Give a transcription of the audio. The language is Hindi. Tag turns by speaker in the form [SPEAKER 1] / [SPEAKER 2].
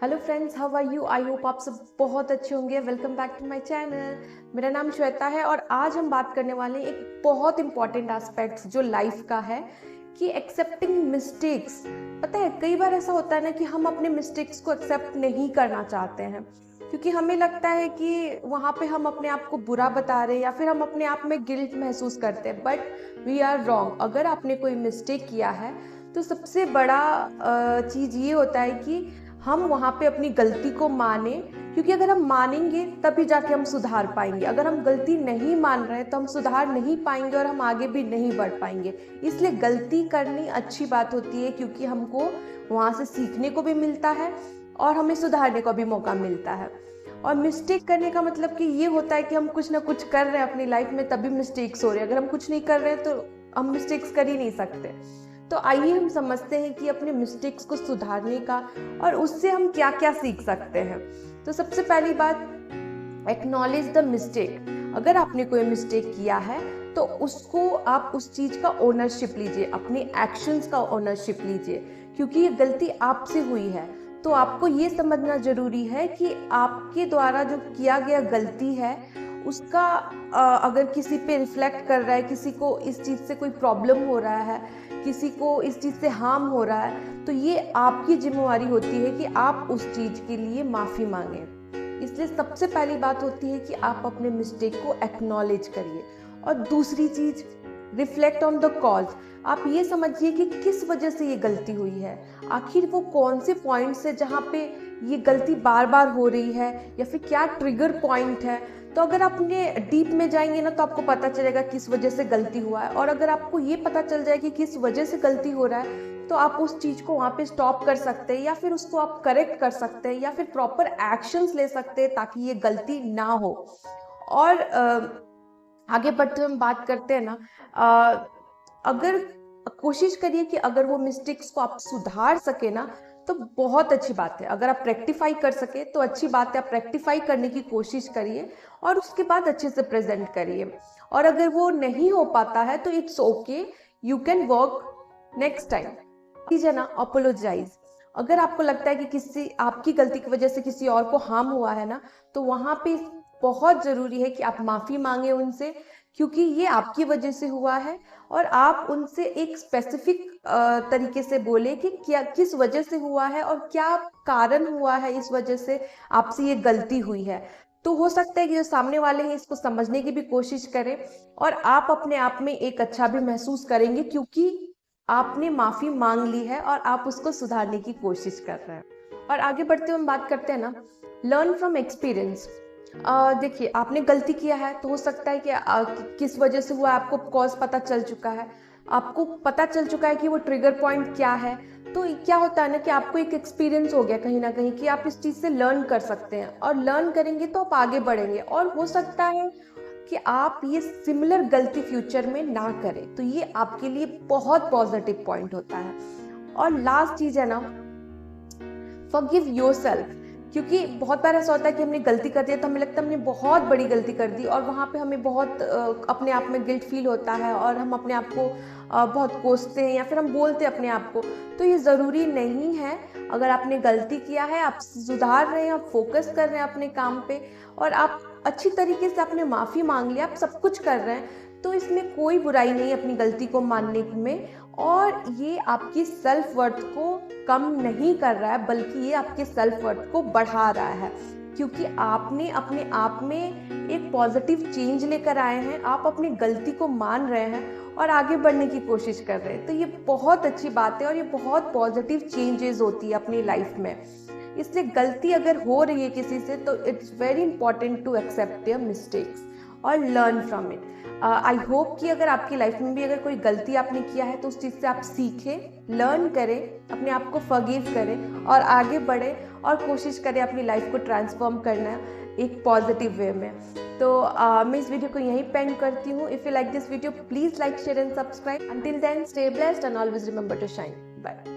[SPEAKER 1] Hello friends, how are you? I hope आप सब बहुत अच्छे होंगे। Welcome back to my channel. मेरा नाम श्वेता है और आज हम बात करने वाले हैं एक बहुत इंपॉर्टेंट एस्पेक्ट जो लाइफ का है कि एक्सेप्टिंग मिस्टेक्स। पता है, कई बार ऐसा होता है ना कि हम अपने मिस्टेक्स को एक्सेप्ट नहीं करना चाहते हैं क्योंकि हमें लगता है कि वहाँ पे हम अपने आप को बुरा बता रहे हैं या फिर हम अपने आप में गिल्ट महसूस करते हैं। But we are wrong. अगर आपने कोई मिस्टेक किया है तो सबसे बड़ा चीज़ ये होता है कि हम वहाँ पे अपनी गलती को माने, क्योंकि अगर हम मानेंगे तभी जाके हम सुधार पाएंगे। अगर हम गलती नहीं मान रहे तो हम सुधार नहीं पाएंगे और हम आगे भी नहीं बढ़ पाएंगे। इसलिए गलती करनी अच्छी बात होती है क्योंकि हमको वहाँ से सीखने को भी मिलता है और हमें सुधारने का भी मौका मिलता है। और मिस्टेक करने का मतलब कि ये होता है कि हम कुछ ना कुछ कर रहे हैं अपनी लाइफ में तभी मिस्टेक्स हो रहे हैं। अगर हम कुछ नहीं कर रहे हैं तो हम मिस्टेक्स कर ही नहीं सकते। तो आइए हम समझते हैं कि अपने मिस्टेक्स को सुधारने का और उससे हम क्या क्या सीख सकते हैं। तो सबसे पहली बात, एक्नॉलेज द मिस्टेक। अगर आपने कोई मिस्टेक किया है तो उसको आप उस चीज़ का ओनरशिप लीजिए, अपने एक्शंस का ओनरशिप लीजिए, क्योंकि ये गलती आपसे हुई है। तो आपको ये समझना जरूरी है कि आपके द्वारा जो किया गया गलती है उसका अगर किसी पे रिफ्लेक्ट कर रहा है, किसी को इस चीज़ से कोई प्रॉब्लम हो रहा है, किसी को इस चीज़ से हार्म हो रहा है, तो ये आपकी जिम्मेवारी होती है कि आप उस चीज़ के लिए माफ़ी मांगें। इसलिए सबसे पहली बात होती है कि आप अपने मिस्टेक को एक्नॉलेज करिए। और दूसरी चीज़, रिफ्लेक्ट ऑन द कॉज। आप ये समझिए कि किस वजह से ये गलती हुई है, आखिर वो कौन से पॉइंट से जहाँ पे ये गलती बार बार हो रही है या फिर क्या ट्रिगर पॉइंट है। तो अगर आपने डीप में जाएंगे ना तो आपको पता चलेगा किस वजह से गलती हुआ है। और अगर आपको ये पता चल जाए कि किस वजह से गलती हो रहा है तो आप उस चीज़ को वहाँ पे स्टॉप कर सकते हैं या फिर उसको आप करेक्ट कर सकते हैं या फिर प्रॉपर एक्शंस ले सकते हैं ताकि ये गलती ना हो। और आगे बढ़ते हम बात करते हैं ना, अगर कोशिश करिए कि अगर वो मिस्टेक्स को आप सुधार सके ना तो बहुत अच्छी बात है। अगर आप रेक्टिफाई कर सके तो अच्छी बात है, आप रेक्टिफाई करने की कोशिश करिए और उसके बाद अच्छे से प्रेजेंट करिए। और अगर वो नहीं हो पाता है तो it's okay, you can work next time. कीजिए ना, अपोलोजाइज। अगर आपको लगता है कि किसी आपकी गलती की वजह से किसी और को हार्म हुआ है ना तो वहाँ पे बहुत ज़रूरी है कि आप माफ़ी मांगे उनसे, क्योंकि ये आपकी वजह से हुआ है। और आप उनसे एक स्पेसिफिक तरीके से बोले कि क्या किस वजह से हुआ है और क्या कारण हुआ है इस वजह से आपसे ये गलती हुई है। तो हो सकता है कि जो सामने वाले हैं इसको समझने की भी कोशिश करें और आप अपने आप में एक अच्छा भी महसूस करेंगे क्योंकि आपने माफ़ी मांग ली है और आप उसको सुधारने की कोशिश कर रहे हैं। और आगे बढ़ते हुए हम बात करते हैं ना, लर्न फ्रॉम एक्सपीरियंस। देखिए, आपने गलती किया है तो हो सकता है कि किस वजह से हुआ आपको कॉज पता चल चुका है, आपको पता चल चुका है कि वो ट्रिगर पॉइंट क्या है। तो क्या होता है ना कि आपको एक एक्सपीरियंस हो गया कहीं ना कहीं कि आप इस चीज़ से लर्न कर सकते हैं और लर्न करेंगे तो आप आगे बढ़ेंगे और हो सकता है कि आप ये सिमिलर गलती फ्यूचर में ना करें। तो ये आपके लिए बहुत पॉजिटिव पॉइंट होता है। और लास्ट चीज़ है ना, फॉरगिव योरसेल्फ। क्योंकि बहुत बार ऐसा होता है कि हमने गलती कर दी तो हमें लगता है हमने बहुत बड़ी गलती कर दी और वहाँ पे हमें बहुत अपने आप में गिल्ट फील होता है और हम अपने आप को बहुत कोसते हैं या फिर हम बोलते हैं अपने आप को। तो ये ज़रूरी नहीं है। अगर आपने गलती किया है, आप सुधार रहे हैं, आप फोकस कर रहे हैं अपने काम पे और आप अच्छी तरीके से आपने माफ़ी मांग लिया, आप सब कुछ कर रहे हैं, तो इसमें कोई बुराई नहीं है अपनी गलती को मानने में। और ये आपकी सेल्फ वर्थ को कम नहीं कर रहा है बल्कि ये आपके सेल्फ वर्थ को बढ़ा रहा है, क्योंकि आपने अपने आप में एक पॉजिटिव चेंज लेकर आए हैं। आप अपनी गलती को मान रहे हैं और आगे बढ़ने की कोशिश कर रहे हैं। तो ये बहुत अच्छी बात है और ये बहुत पॉजिटिव चेंजेस होती है अपनी लाइफ में। इसलिए गलती अगर हो रही है किसी से तो it's very important to accept your mistakes और learn from it. I hope कि अगर आपकी लाइफ में भी अगर कोई गलती आपने किया है तो उस चीज़ से आप सीखें, लर्न करें, अपने आप को फॉरगिव करें और आगे बढ़ें और कोशिश करें अपनी लाइफ को ट्रांसफॉर्म करना एक पॉजिटिव वे में। तो मैं इस वीडियो को यहीं पेंड करती हूँ। If you like this video please like, share and subscribe. Until then stay blessed and always remember to shine. Bye.